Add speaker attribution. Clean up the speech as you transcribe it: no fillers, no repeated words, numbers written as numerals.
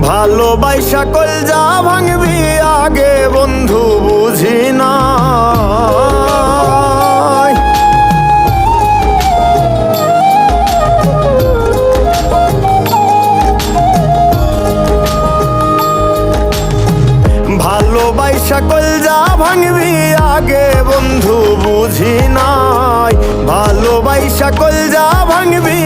Speaker 1: ভালোবাসা কলজা ভাঙবি আগে বন্ধু বুঝি না। ভালোবাসা কলজা ভাঙবি আগে বন্ধু বুঝি নাই, ভালোবাসা কলজা ভাঙবি